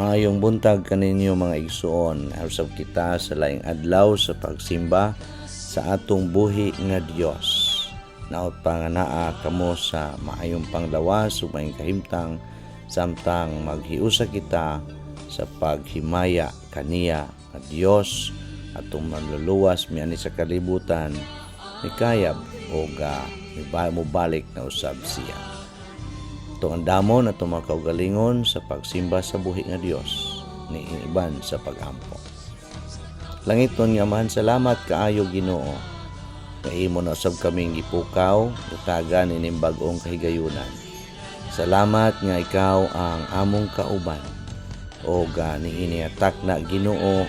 Maayong buntag kaninyo mga igsoon, usab kita sa laing adlaw sa pagsimba sa atong buhi nga Dios. Naot pa nga naa kamo sa maayong panglawas ug maayong kahimtang samtang maghiusa kita sa paghimaya kaniya nga Dios atong manluluwas miani sa kalibutan mikayab o mubalik na usab siya. Itong andamon at mga kaugalingon sa pagsimba sa buhi nga Dios ni iban sa pagampo. Langiton nga man, salamat kaayo Ginoo. Kaimo na usab kaming gipukaw, utagan ining bag-ong kahigayunan. Salamat nga ikaw ang among kauban. O niini atak na Ginoo,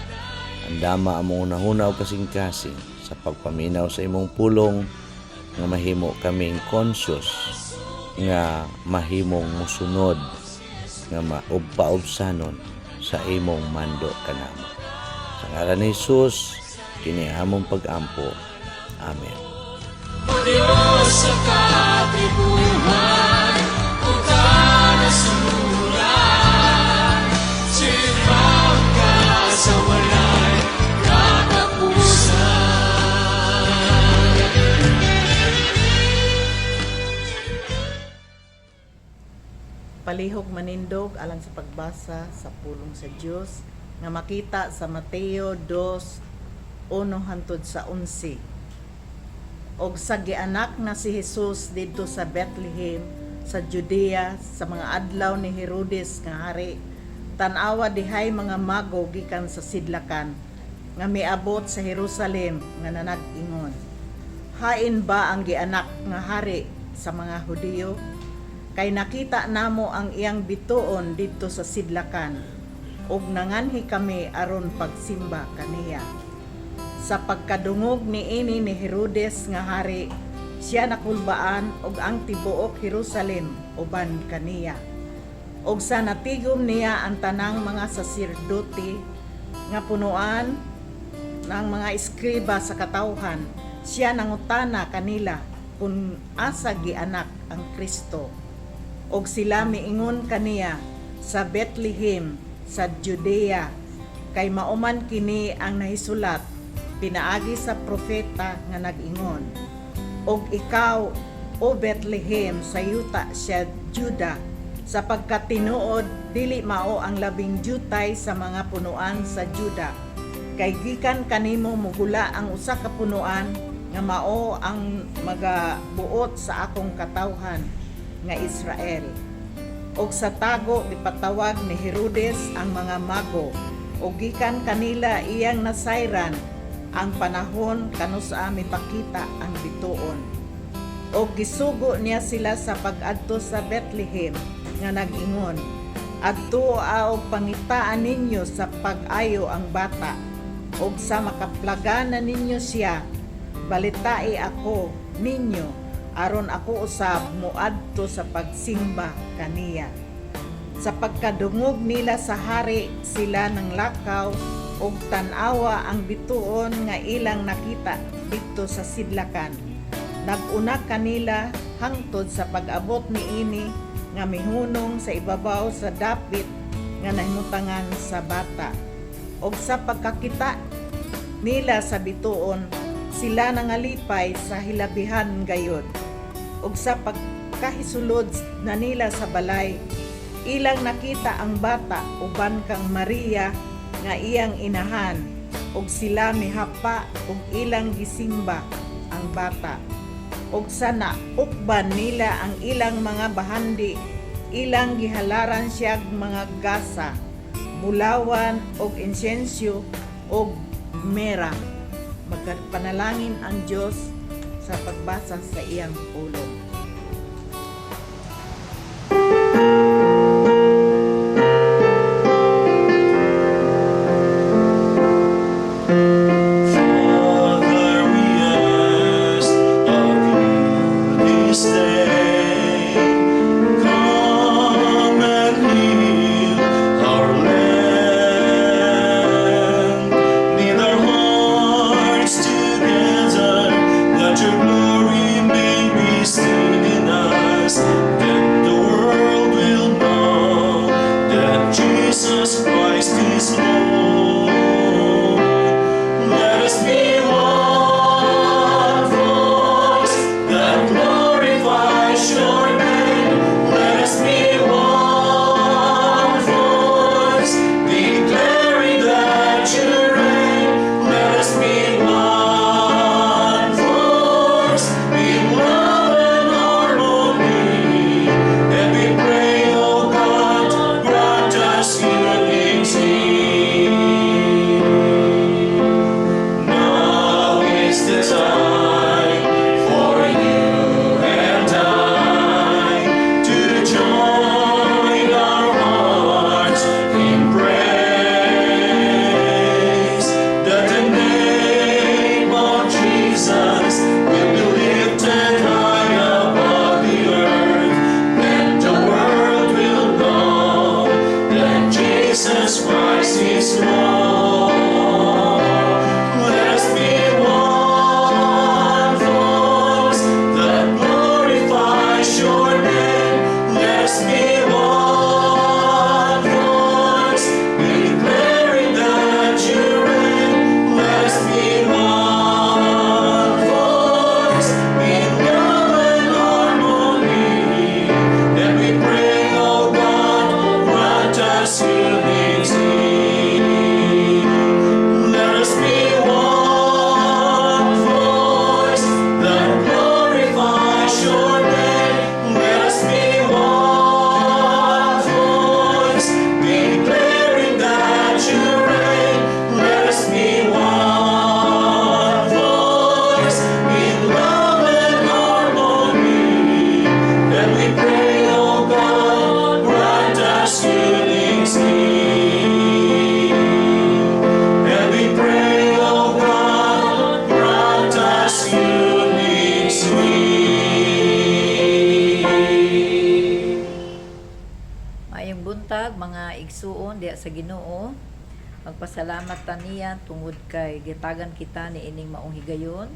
andama among unahunaw kasing-kasing sa pagpaminaw sa imong pulong nga mahimo kaming conscious nga mahimong musunod nga maubpaubsanon sa imong mando kanamo. Sa ngalan ni Jesus, kini among pag-ampo. Amen. O Diyos sa katibuhan, o kanasuran, sipag ka sa walay katapusan. Palihog manindog alang sa pagbasa sa pulong sa Dios nga makita sa Mateo 2:1-11. Og sa gianak na si Jesus didto sa Bethlehem sa Judea sa mga adlaw ni Herodes nga hari, tan-awa dihay mga mago gikan sa sidlakan nga miabot sa Jerusalem nga nanag-ingon, hain ba ang gianak nga hari sa mga Hudiyo? Kay nakita namo ang iyang bituon didto sa sidlakan ug nanganhi kami aron pagsimba kaniya. Sa pagkadungog niini ni Herodes nga hari, siya nakulbaan og ang tibuok Jerusalem uban kaniya. Og sa natigom niya ang tanang mga saserdote nga punuan ng mga eskriba sa katawhan, siya nangutana kanila kung asa gianak ang Kristo. Og sila miingon kaniya, sa Bethlehem sa Judea, kay mauman kini ang nahisulat pinaagi sa propeta nga nag-ingon, og ikaw o Bethlehem sa yuta siya Juda, sapagkat tinuod dili mao ang labing jutay sa mga punuan sa Juda, kay gikan kanimo mugula ang usa ka punuan nga mao ang magabuot sa akong katawhan nga Israel. Og sa tago gipatawag ni Herodes ang mga mago, og gikan kanila iyang nasayran ang panahon kanusa mipakita ang bituon. Og gisugo niya sila sa pag-adto sa Bethlehem nga nag-ingon, adto og pangitaan ninyo sa pag-ayo ang bata, og sa makaplaganan ninyo siya, balitai ako ninyo aron ako usab moadto sa pagsimba kaniya. Sa pagkadungog nila sa hari, sila nang lakaw og tan-awa ang bituon nga ilang nakita dito sa sidlakan. Nag-una kanila hangtod sa pag-abot niini nga mihunong sa ibabaw sa dapit nga nahimutangan sa bata. Og sa pagkakita nila sa bituon, sila nangalipay sa hilabihan gayod. Og sa pagkahisulod na nila sa balay, ilang nakita ang bata uban kang Maria nga iyang inahan, og sila mihapa og ilang gisimba ang bata. Og sa naukban nila ang ilang mga bahandi, ilang gihalaran siya mga gasa, bulawan og insensyo og mera. Magpanalangin ang Diyos sa pagbasa sa iyang pulong. Your glory may be seen in us, then the world will igsuon diha sa Ginoo. Magpasalamat ta niya tungod kay gitagan kita ni ining maong higayon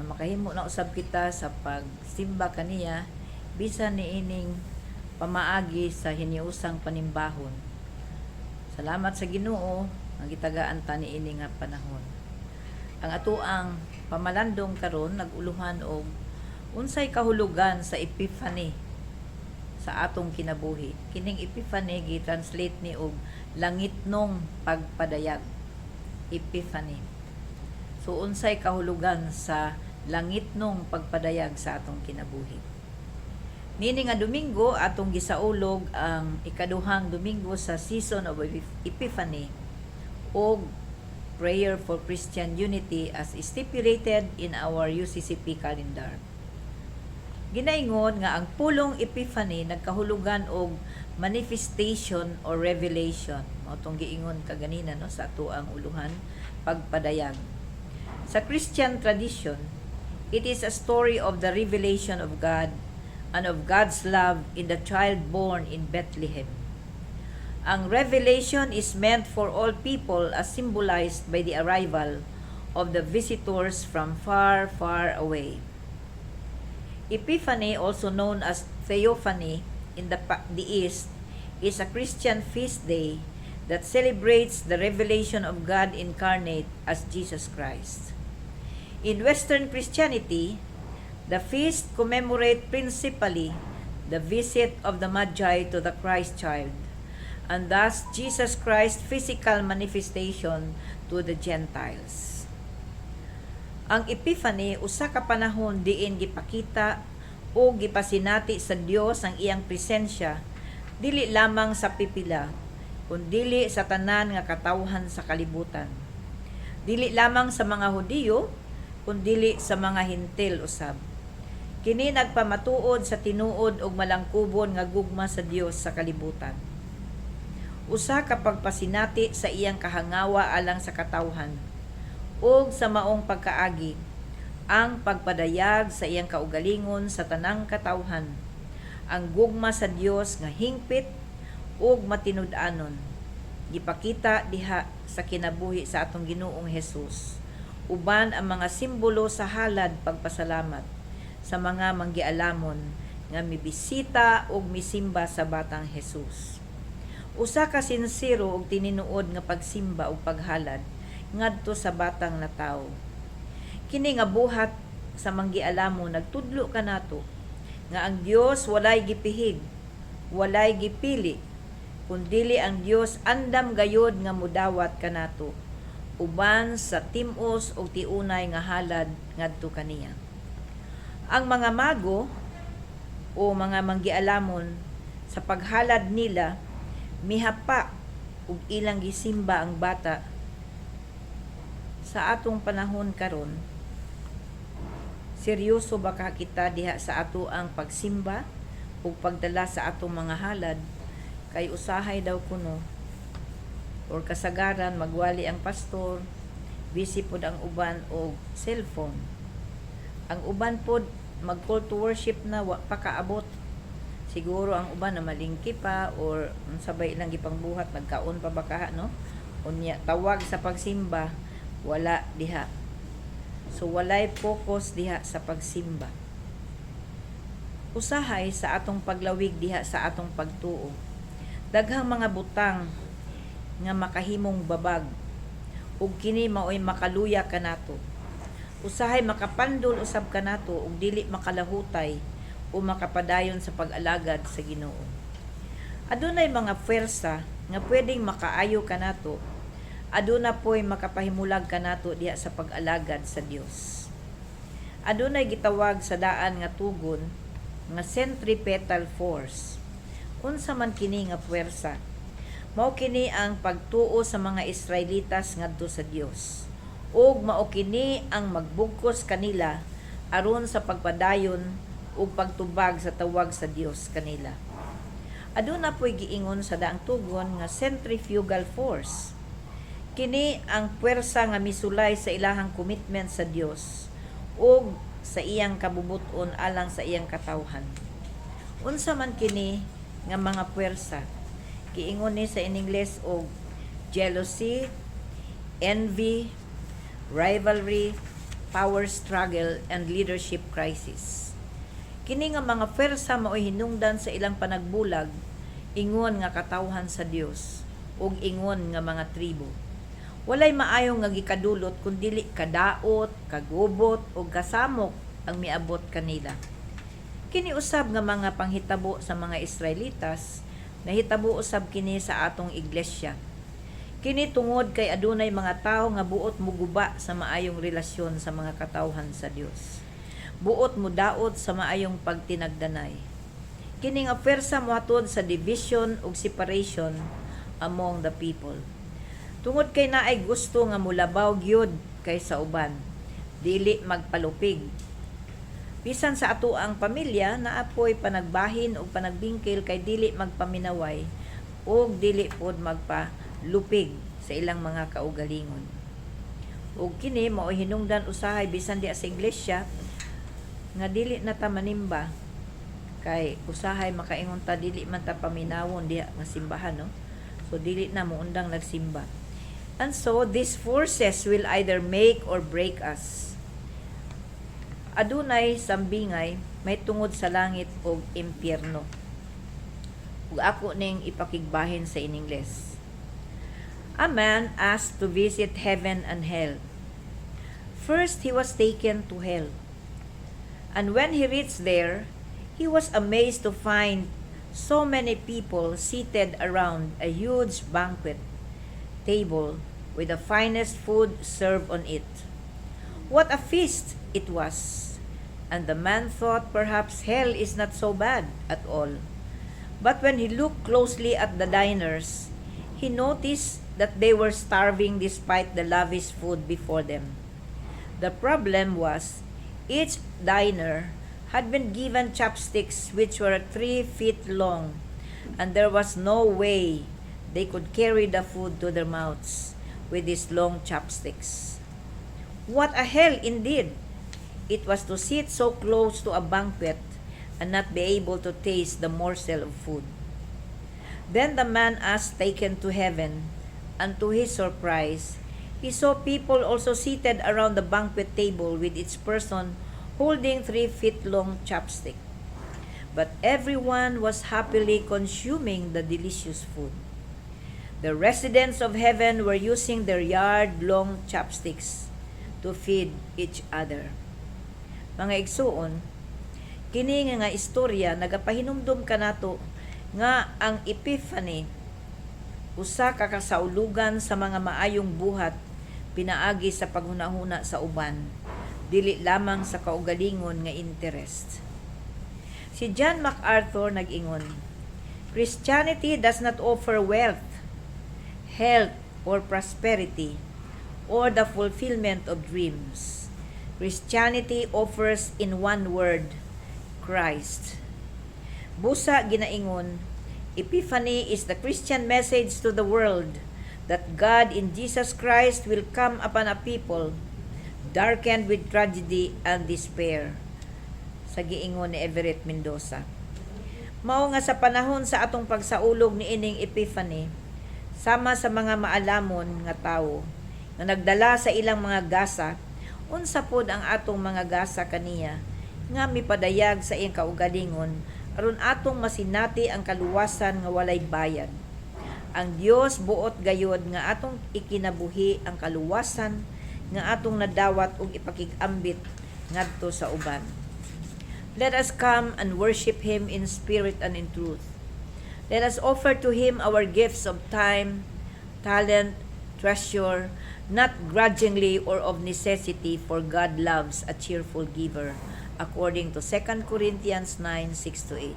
na makahimo na usab kita sa pagsimba kaniya bisan ni ining pamaagi sa hiniusang panimbahon. Salamat sa Ginoo nga gitagaan ta ni ini nga panahon. Ang atoang pamalandong karon naguluhan og unsay kahulugan sa Epiphany sa atong kinabuhi. Kining Epiphany gi-translate ni og langitnong pagpadayag. Epiphany. So unsay kahulugan sa langitnong pagpadayag sa atong kinabuhi. Nini nga Domingo atong gisaulog ang ikaduhang Domingo sa season of Epiphany o Prayer for Christian Unity as stipulated in our UCCP calendar. Ginaingon nga ang pulong Epiphany nagkahulugan og manifestation or revelation. Mao tong giingon kaganina no sa ato ang uluhan pagpadayag. Sa Christian tradition, it is a story of the revelation of God and of God's love in the child born in Bethlehem. Ang revelation is meant for all people as symbolized by the arrival of the visitors from far, far away. Epiphany, also known as Theophany in the East, is a Christian feast day that celebrates the revelation of God incarnate as Jesus Christ. In Western Christianity, the feast commemorate principally the visit of the Magi to the Christ child, and thus Jesus Christ's physical manifestation to the Gentiles. Ang Epiphany usa ka panahon diin gipakita o gipasinati sa Dios ang iyang presensya dili lamang sa pipila kundi sa tanan nga katawhan sa kalibutan. Dili lamang sa mga Hudiyo kundi sa mga Hintil usab. Kini nagpamatuod sa tinuod og malangkubon nga gugma sa Dios sa kalibutan. Usa ka pagpasinati sa iyang kahangawa alang sa katawhan ug sa maong pagkaagi ang pagpadayag sa iyang kaugalingon sa tanang katawhan, ang gugma sa Dios nga hingpit ug matinud-anon gipakita diha sa kinabuhi sa atong Ginoong Hesus, uban ang mga simbolo sa halad pagpasalamat sa mga manggialamon nga mibisita ug misimba sa batang Hesus. Usa ka sinsero ug tininuod nga pagsimba ug paghalad ngadto sa batang na tawo. Kini nga buhat sa manggialamon nagtudlo kanato nga ang Dios walay gipihig, walay gipili, kundili ang Dios andam gayod nga mudawat kanato uban sa tim-os o tiunay nga halad ngadto kaniya. Ang mga mago o mga manggialamon sa paghalad nila mihapa ug ilang gisimba ang bata. Sa atong panahon karon, seryoso ba ka kita diha sa ato ang pagsimba ug pagdala sa atong mga halad kay usahay daw kuno or kasagaran magwali ang pastor, busy pod ang uban og cellphone. Ang uban pod mag call to worship na wa pa kaabot. Siguro ang uban na malingki pa or sabay lang gipangbuhat nagkaon pa baka no. Unya tawag sa pagsimba wala diha. So walay focus diha sa pagsimba. Usahay sa atong paglawig diha sa atong pagtuo. Daghang mga butang nga makahimong babag ug kini maoy makaluya kanato. Usahay makapandol usab kanato ug dili makalahutay o makapadayon sa pag-alagad sa Ginoo. Adunay mga pwersa nga pwedeng makaayo kanato. Aduna po'y makapahimulag kanato diha sa pag-alagad sa Dios. Adunay gitawag sa daan nga tugon nga centripetal force. Unsa man kini nga pwersa? Mao kini ang pagtuo sa mga Israelitas ngadto sa Dios. Ug mao kini ang magbugkos kanila aron sa pagpadayon ug pagtubag sa tawag sa Dios kanila. Aduna po'y giingon sa daang tugon nga centrifugal force. Kini ang puwersa nga misulay sa ilahang commitment sa Dios ug sa iyang kabubuton alang sa iyang katawhan. Unsa man kini nga mga puwersa? Giingon ni sa in English og jealousy, envy, rivalry, power struggle, and leadership crisis. Kini nga mga pwersa mao'y hinungdan sa ilang panagbulag, ingon nga katawhan sa Dios ug ingon nga mga tribo. Walay maayo nga gikadulot kun dili kadaot, kagubot ug kasamok ang miabot kanila. Kini usab nga mga panghitabo sa mga Israelitas, nahitabo usab kini sa atong iglesia. Kini tungod kay adunay mga tawo nga buot muguba sa maayong relasyon sa mga katawhan sa Dios. Buot mudaot sa maayong pagtinagdanay. Kini nga pwersa mohatod sa division ug separation among the people. Tungod kay naay gusto nga mulabaw gyud kay sa uban, dili magpalupig. Bisan sa ato ang pamilya, naapoy panagbahin o panagbingkil kay dili magpaminaway o dili pod magpalupig sa ilang mga kaugalingon. O kini mao hinungdan usahay bisan diya sa iglesia nga dili na ta manimba kay usahay makaingon ta dili man ta paminawon diya nga simbahan, no? So dili na mo undang nagsimba. And so these forces will either make or break us. Adunay sambingay may tungod sa langit o impyerno. Ug ako ning ipakigbahin sa in English. A man asked to visit heaven and hell. First he was taken to hell. And when he reached there, he was amazed to find so many people seated around a huge banquet table with the finest food served on it. What a feast it was! And the man thought perhaps hell is not so bad at all. But when he looked closely at the diners, he noticed that they were starving despite the lavish food before them. The problem was, each diner had been given chopsticks which were 3 feet long, and there was no way they could carry the food to their mouths with these long chopsticks. What a hell indeed! It was to sit so close to a banquet and not be able to taste the morsel of food. Then the man asked taken to heaven, and to his surprise, he saw people also seated around the banquet table with each person holding 3 feet long chopstick. But everyone was happily consuming the delicious food. The residents of heaven were using their yard-long chopsticks to feed each other. Mga igsuon, kini nga istorya nagapahinumdum kanato nga ang Epiphany usa ka kasaulugan sa mga maayong buhat pinaagi sa paghunahuna sa uban, dili lamang sa kaugalingon nga interest. Si John MacArthur nag-ingon, Christianity does not offer wealth, health, or prosperity, or the fulfillment of dreams. Christianity offers in one word, Christ. Busa ginaingon, Epiphany is the Christian message to the world that God in Jesus Christ will come upon a people darkened with tragedy and despair. Sa giingon ni Everett Mendoza. Mao nga sa panahon sa atong pagsaulog ni ining Epiphany, sama sa mga maalamon nga tawo nga nagdala sa ilang mga gasa, unsa pod ang atong mga gasa kaniya nga mipadayag sa iyang kaugalingon aron atong masinati ang kaluwasan nga walay bayad. Ang Dios buot gayod nga atong ikinabuhi ang kaluwasan nga atong nadawat ug ipakig-ambit ngadto sa uban. Let us come and worship Him in spirit and in truth. Let us offer to Him our gifts of time, talent, treasure, not grudgingly or of necessity, for God loves a cheerful giver, according to 2 Corinthians 9:6-8.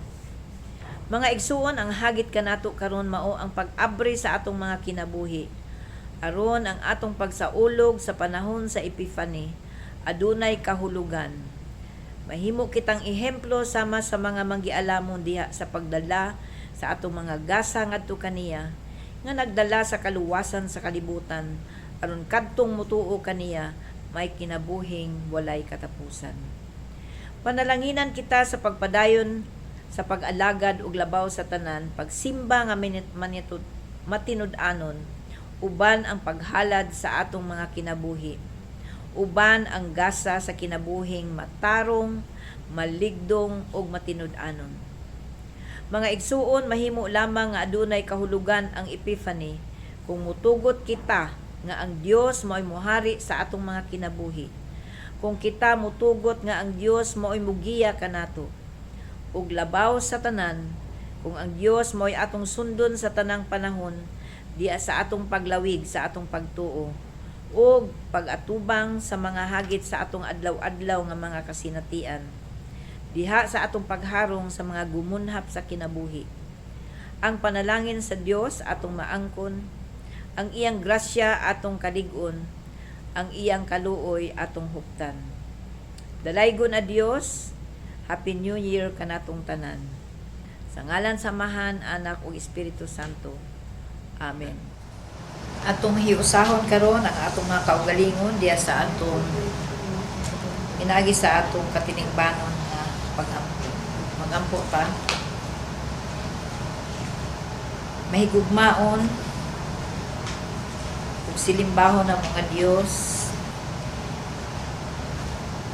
Mga igsuon, ang hagit kanato karon mao ang pag-abri sa atong mga kinabuhi. Aron ang atong pagsaulog sa panahon sa Epiphany adunay kahulugan. Mahimo kitang ehemplo sama sa mga manggialamon diha sa pagdala sa atong mga gasa ngadto kaniya nga nagdala sa kaluwasan sa kalibutan aron kadtong mutuo kaniya may kinabuhing walay katapusan. Panalanginan kita sa pagpadayon sa pag-alagad ug labaw sa tanan, pagsimba nga matinud-anon, uban ang paghalad sa atong mga kinabuhi, uban ang gasa sa kinabuhing matarong, maligdong ug matinud-anon. Mga igsuon, mahimo lamang nga adunay kahulugan ang Epiphany kung mutugot kita nga ang Dios mao'y mohari sa atong mga kinabuhi. Kung kita mutugot nga ang Dios mao'y mugiya kanato ug labaw sa tanan, kung ang Dios mao'y atong sundon sa tanang panahon, diya sa atong paglawig sa atong pagtuo ug pag-atubang sa mga hagit sa atong adlaw-adlaw nga mga kasinatian, diha sa atong pagharong sa mga gumunhap sa kinabuhi. Ang panalangin sa Dios atong maangkon, ang iyang grasya atong kalig-on, ang iyang kaluoy atong huptan. Dalaygon a Dios, Happy New Year kanatong tanan. Sa ngalan samahan, Anak ug Espiritu Santo. Amen. Atong hiusahon karon ang atong mga kaugalingon diya sa atong pinagi sa atong katinigbanon nga magampo pa. Mahigugmaon ug silimbahon ng mga Dios.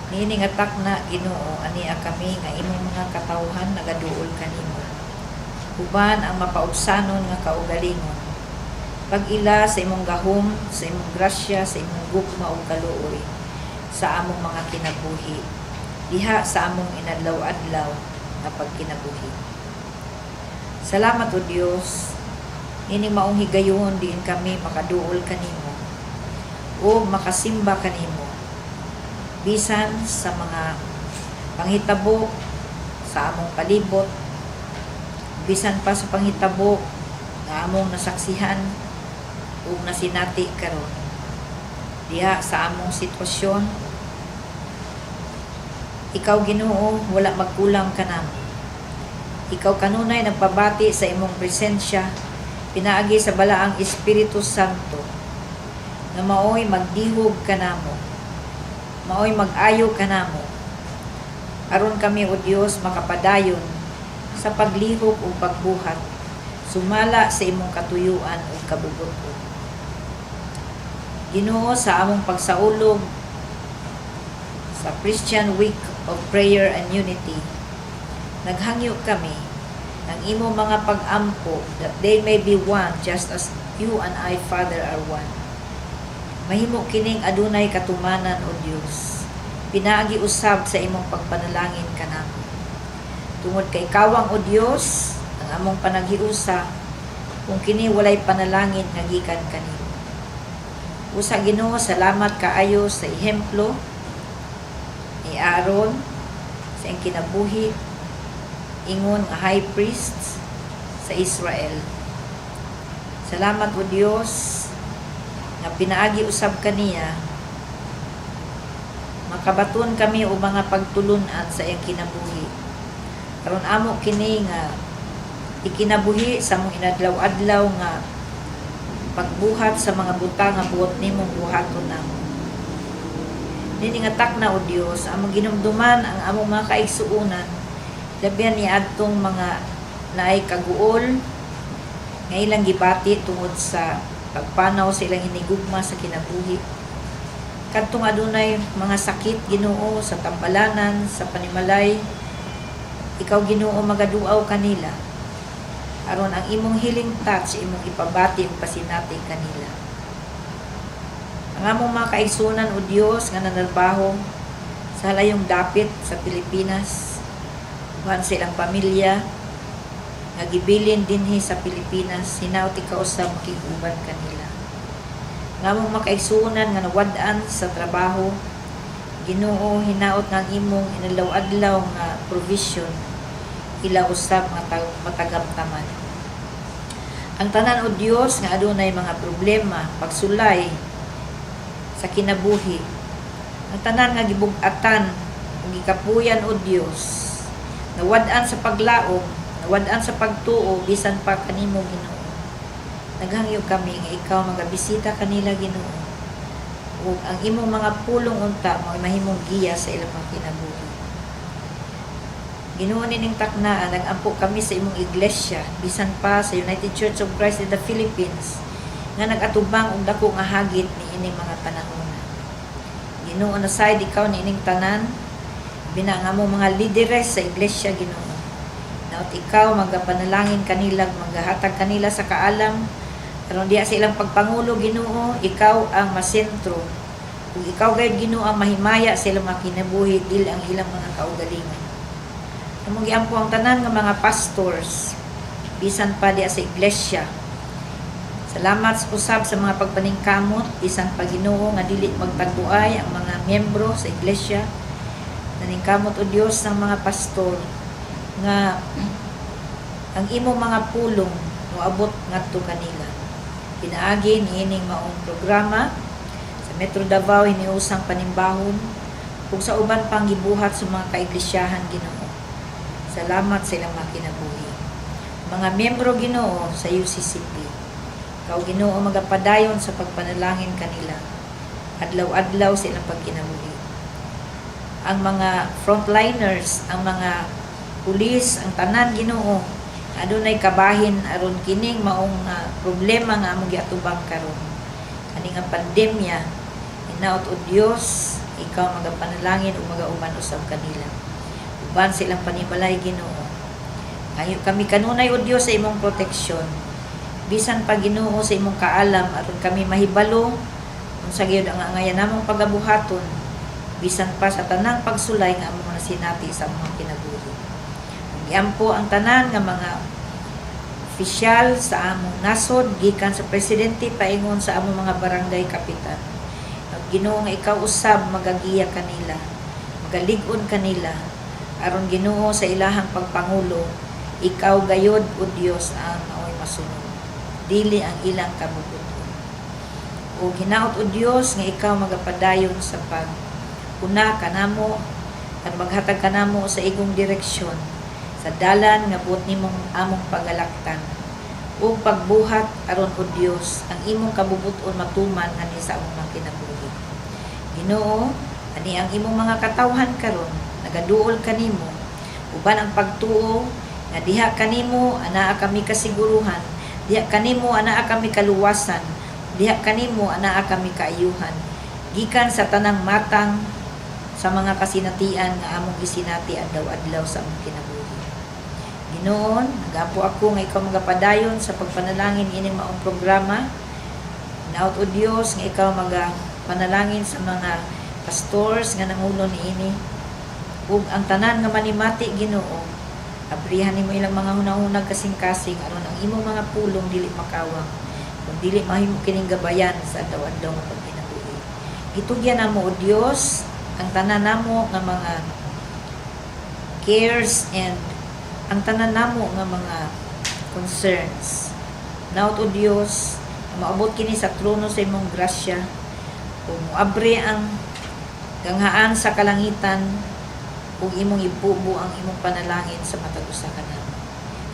Nining atak na Ginoo ania kami nga imong mga katawhan nagaduol kanimo. Uban ang mapaubsanon nga kaugalingon. Pag-ila sa imong gahom, sa imong grasya, sa imong gugma ug kaluoy sa among mga kinabuhi, diha sa among inadlaw-adlaw nga pagkinabuhi. Salamat o Dios, ining maong higayon diin kami makaduol kanimo o makasimba kanimo bisan sa mga panghitabo sa among palibot, bisan pa sa panghitabo nga among nasaksihan ug nasinati karon diha sa among sitwasyon. Ikaw Ginoo, wala magkulang kanamo. Ikaw kanunay nagpabati sa imong presensya pinaagi sa balaang Espiritu Santo na maoy magdihog kanamo, maoy mag-ayo kanamo, aron kami o Dios makapadayon sa paglihok ug pagbuhat sumala sa imong katuyuan ug kabubuton. Ginoo, sa among pagsaulog sa Christian Week of Prayer and Unity, naghangyo kami ng imo mga pag-ampo that they may be one just as you and I, Father, are one. Mahimo kining adunay katumanan o Dios, pinaagi usab sa imong pagpanalangin kanamo. Tungod kay kawang o Dios, ang among panaghiusa kung kini walay panalangin nga gikan kanimo. Usa Ginoo, salamat kaayo sa ehemplo ni Aaron sa iyang kinabuhi ingon nga high priest sa Israel. Salamat o Dios nga pinaagi usab kaniya makabaton kami o mga pagtulunan sa iyang kinabuhi. Karon amo kini nga ikinabuhi sa mong inadlaw-adlaw nga pagbuhat sa mga butang nga buot nimong buhaton namo. Nini nga takna o Dios, among ginumduman ang among mga kaigsuonan, labihan ni adtong mga naay kaguol nga ilang gibati tungod sa pagpanaw sa ilang hinigugma sa kinabuhi. Kadtong adunay mga sakit Ginoo sa tambalanan, sa panimalay, ikaw Ginoo magaduaw kanila. Aron ang imong healing touch imong ipabati ug pasinati kanila. Ang among mga kaigsunan o Dios nga nanarbaho sa layong dapit sa Pilipinas, uban sa ilang pamilya nga gibilin dinhi sa Pilipinas, hinaut ikaw sa makiguban kanila. Ang among mga kaigsunan nga nawad-an sa trabaho, Ginoo, hinaut nga ang imong inadlaw-adlaw nga provision ila usab matagamtaman. Ang tanan o Dios nga adunay mga problema, pagsulay sa kinabuhi, ang tanan nga gibug-atan ug gikapuyan o Dios, nawad-an sa paglaom, nawad-an sa pagtuo bisan pa kanimo Ginoo. Naghangyo kami nga ikaw magabisita kanila Ginoo ug ang imong mga pulong unta mao mahimong giya sa ilang mga kinabuhi. Ginoo nining taknaan, nagampo kami sa imong iglesia, bisan pa sa United Church of Christ in the Philippines, nga nagatubang og dako nga hagit ni ining mga panahon. Ginoo, nasayod ikaw ni ining tanan, binanga mo mga lideres sa iglesia, Ginoo. Naot ikaw magapanalangin kanila, magahatag kanila sa kaalam, aron diha sa ilang pagpangulo, Ginoo, ikaw ang masentro. Kung ikaw gayud, Ginoo, ang mahimaya sa ilang mga kinabuhi, dili ang ilang mga kaugalingon. Among giampo ang tanan nga mga pastors, bisan pa diha sa iglesia. Salamat sa usab sa mga pagpaningkamot, bisan pa, Ginoo, nga dili magtagbuay ang mga miyembro sa iglesia. Naningkamot o Dios ng mga pastor nga ang imo mga pulong moabot ngadto kanila. Pinaagi niining maong programa sa Metro Davao hiniusang panimbahon ug sa uban pang gibuhat sa mga kaiglesiyahan, Ginoo. Salamat sa ilang mga kinabuhi. Mga miyembro, Ginoo, sa UCCP, ikaw, Ginoo, magapadayon sa pagpanalangin kanila, adlaw-adlaw sa ilang pagkinabuhi. Ang mga frontliners, ang mga pulis, ang tanan, Ginoo, adunay kabahin aron kining maong problema nga among giatubang karon. Kaning nga pandemya, hinaot o Dios, ikaw magapanalangin ug magauban usab kanila. Uban silang panibalay, Ginoo. Ayo kami kanunay o Dios sa imong proteksyon. Bisan pa, Ginoo, sa imong kaalam aron kami mahibalo unsa gyud ang angayan namong pagabuhaton, bisan pa sa tanang pagsulay nga among nasinati sa among kinabuhi. Giampo ang tanan nga mga opisyal sa among nasod, gikan sa presidente paingon sa among mga barangay kapitan. Ginoo, nga ikaw usab magagiya kanila, magalig-on kanila, aron, Ginoo, sa ilahang pagpangulo, ikaw gayod o Dios ang maoy masunod, dili ang ilang kabubuton. O hinaot o Dios nga ikaw magapadayon sa pag-una kanamo at maghatag kanamo sa igong direksyon sa dalan nga buot nimong among pagalaktan o pagbuhat aron o Dios ang imong kabubuton matuman ani sa among mga kinabuhi. Ginoo, ani ang imong mga katawhan karon nagaduol kanimo, uban ang pagtuo nga diha kanimo anaa kami kasiguruhan, diha kanimo anaa kami kaluwasan, diha kanimo anaa kami kaayuhan, gikan sa tanang matang sa mga kasinatian nga among gisinati adlaw-adlaw sa among kinabuhi. Ginoon, nagapo ako nga ikaw magapadayon sa pagpanalangin ining maong programa. Naot o Dios nga ikaw magapanalangin sa mga pastors nga nangulo niini ug ang tanan nga manimati, Ginoo, abrihan nimo ilang mga hunahunag kasing-kasing aron ang imong mga pulong dili makawang kung dili mahimo kining gabayan sa adlaw-adlaw nga pagkinabuhi. Gitugyan namo o Dios ang tanan namo nga mga cares and ang tanan namo nga mga concerns. Naot o Dios, maabot kini sa trono sa imong grasya ug moabre ang ganghaan sa kalangitan ug imong ibubo ang imong panalangin sa matag usa ka namo.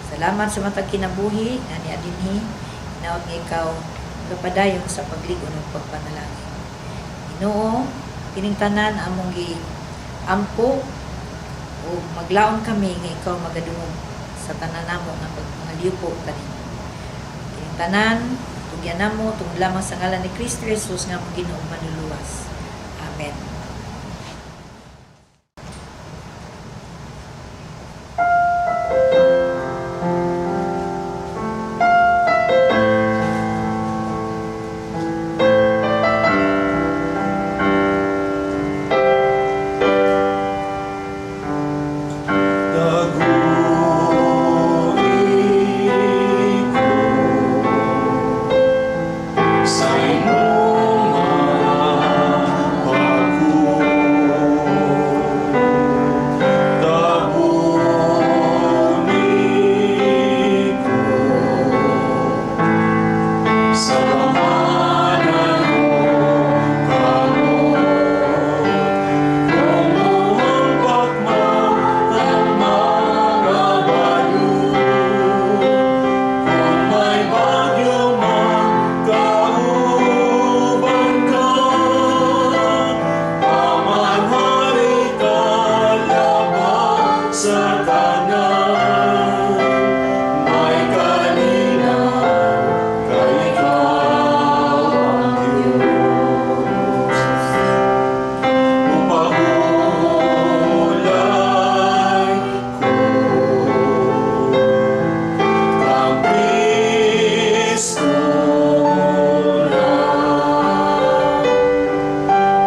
Salamat sa matag kinabuhi ani adinhi, naot nga ikaw gapadayon sa pagligon ug pagpanalangin. Ginoo, kining tanan among giampo ug maglaom kami nga ikaw magadungog sa tanan namo nga pagpangaliupo kanimo. Kining tanan tugyan namo tungod lamang sa ngalan ni Kristo Jesus nga among Ginoo manluluwas. Amen. Sa imong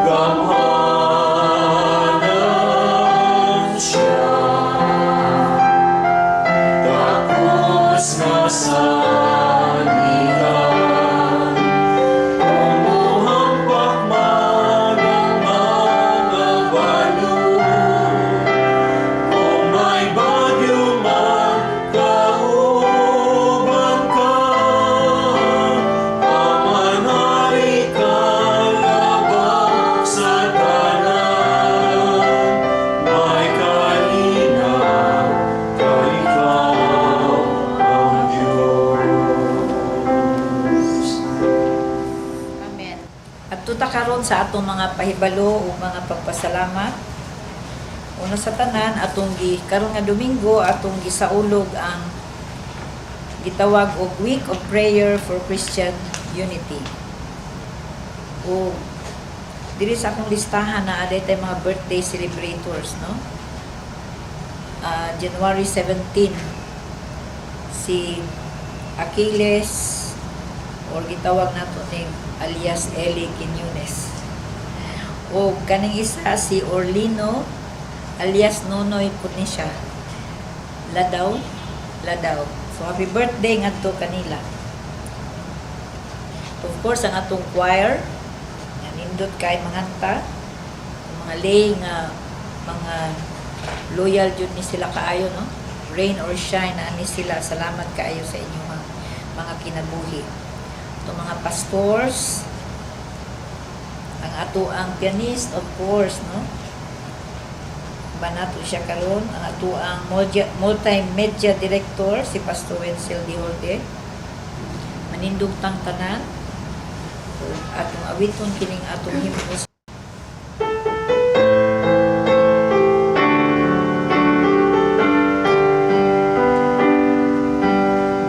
Gamhanan siya, tapos nga salitan, umuhampak man ang mga balon, kung may bagyo man kauban ka, pamanari ka labang sa tanan, may kalinaw ka ikaw ang Diyos. Amen. At tuta karon sa atong mga pahibalo o mga pagpasalamat. Una sa tanan atong karon nga Domingo atong gisaulog ang gitawag og Week of Prayer for Christian Unity. O diri sa akong listahan na aday tay mga birthday celebrators, no? January 17 si Achilles or gitawag nato ning alias Eli Quiñones. O kaning isa si Orlino alias Nonoy Punisha. Ladaw. So happy birthday ngadto kanila. Of course ang atong choir nga nindot kay manganta, ang mga lay nga mga loyal jud ni sila kaayo, no? Rain or shine na ni sila. Salamat kaayo sa inyong mga kinabuhi. Itong mga pastors, ang ato ang pianist, of course, no? Banato siya karon, ang ato ang multimedia director si Pastor Wenzel Diholde. Manindog tang tanan. Atong awiton kining atong himnos.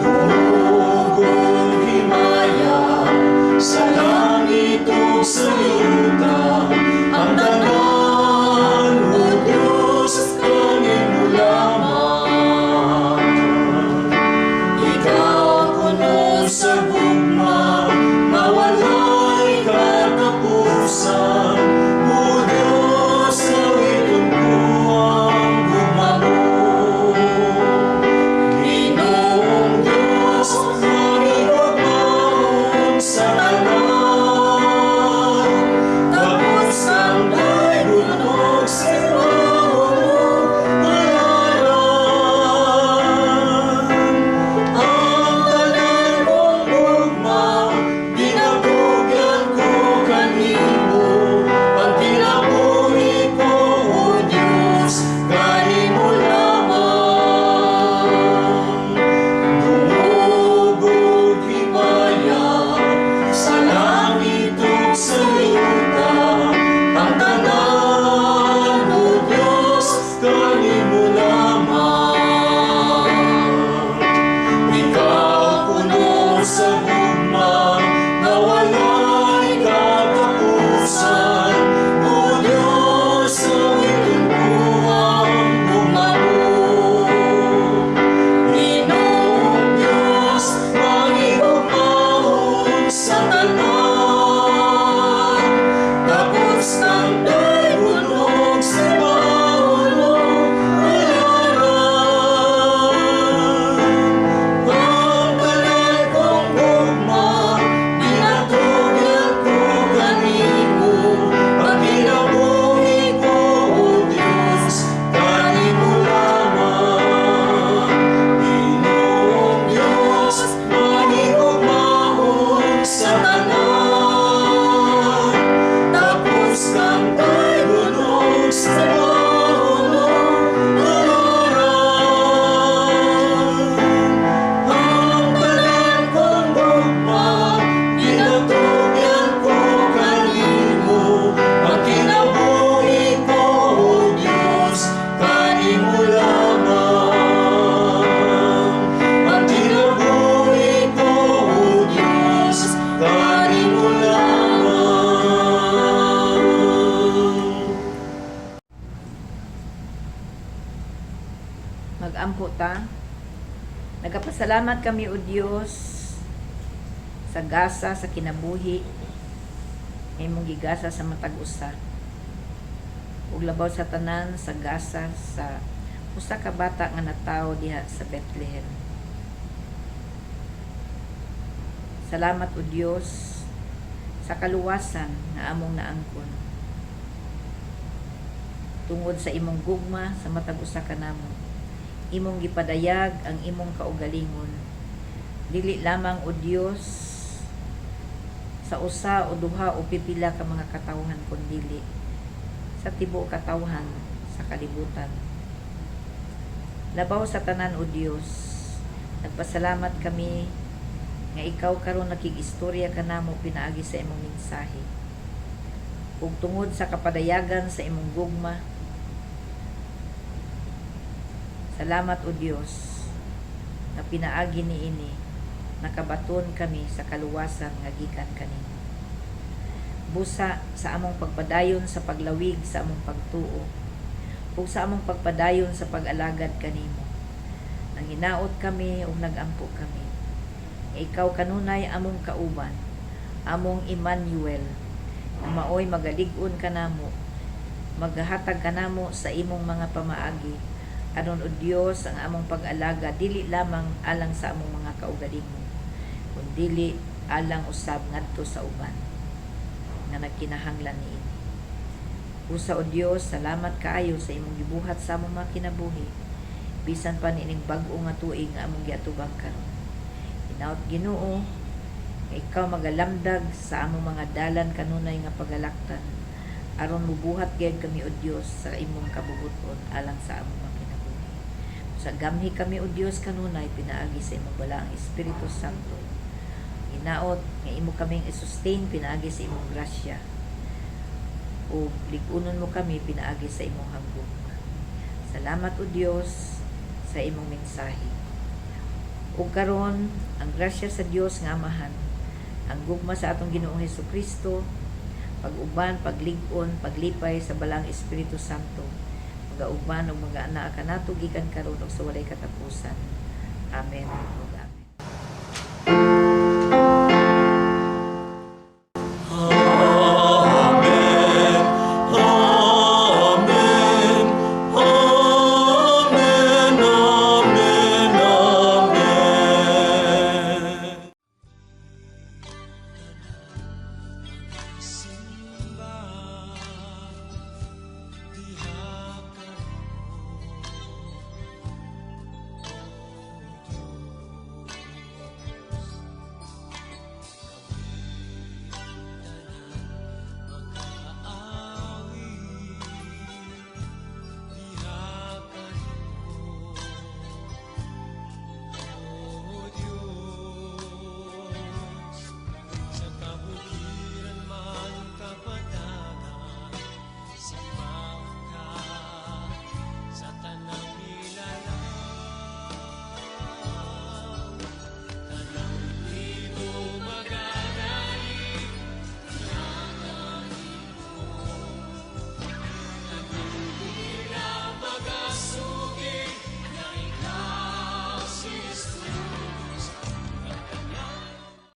Dugong himaya sa langit ug sa yuta, ang tanan o Diyos kanin mo lamang. Ikaw kuno sa gugma, mawalay katapusan, o Diyos awiton ko ang gugma mo. Ginoong Diyos, manginugmaon sa tanan, tapos ang daygunog sa Panginoon ngalan. Ang tanan kong gugma, binabugyan ko kanimo, ang kinabuhi ko, O Diyos, kanimo lamang. Dumugog himaya sa langit ug sa yuta, ang tanan, O Diyos, kanimo lamang. Ikaw puno sa gugma, na walay katapusan, O Diyos, awiton ko ang gugma mo. Ginoong Diyos, manginugmaon sa tanan, tapos ng daygunog sa Panginoon ngalan. Ang tanan kong gugma, binatugyan ko kanimo, ang kinabuhi ko, O Diyos, kanimo lamang. Ginoong Diyos, manginugmaon sa tanan, tapos kang daygunog sa Panginoon ngalan. Ang tanan kong gugma, binatugyan ko kanimo, ang kinabuhi ko, O Diyos, kanimo lamang. Ang kinabuhi ko, O Diyos, kanimo lamang. Mag-ampo ta. Nagapasalamat kami, O Diyos, sa gasa, sa kinabuhi. nga imong gigasa sa matag usa. Ug labaw sa tanan sa gasa sa usa ka bata nga natawo diha sa Bethlehem. Salamat o Dios sa kaluwasan nga among naangkon. Tungod sa imong gugma sa matag usa kanamo, imong gipadayag ang imong kaugalingon. Dili lamang o Dios sa usa o duha o pipila ka mga katawhan kundi sa tibuok katawhan sa kalibutan. Labaw sa tanan o Dios, nagpasalamat kami nga ikaw karon nakigistorya kanamo pinaagi sa imong mensahe. Ug tungod sa kapadayagan sa imong gugma, salamat o Dios na pinaagi niini nakabaton kami sa kaluwasan nga gikan kanimo. Busa sa among pagpadayon sa paglawig sa among pagtuo ug sa among pagpadayon sa pag-alagad kanimo. Nanginaot kami ug nagampo kami. Nga ikaw kanunay among kauban, among Emmanuel, na maoy magalig-on kanamo, maghatag kanamo sa imong mga pamaagi. Aron o Dios ang among pag-alaga dili lamang alang sa among mga kaugalingon, kundi alang usab ngadto sa uban nga nagkinahanglan niini. Usa o Dios, salamat kaayo sa imong gibuhat sa among mga kinabuhi. Bisan pa niining bag-o nga tuig nga among giatubang karon. Hinaut Ginoo, nga ikaw magalamdag sa among mga dalan kanunay nga pagalaktan aron mubuhat gyud kami o Dios sa imong kabubuton alang sa among mga kinabuhi. Sa gamhi kami o Dios kanunay pinaagi sa imong balaang Espiritu Santo. Hinaot nga imo kaming i-sustain pinaagi sa imong grasya. O ligunon mo kami pinaagi sa imong hangguk. Salamat o Dios sa imong mensahe. Ug karon ang grasya sa Dios nga Amahan, ang gugma sa atong Ginoong Hesukristo, pag-uban, paglig-on, paglipay sa balang Espiritu Santo, mag-auban ug mag-anaa kanato gikan karon ug sa walay katapusan. Amen.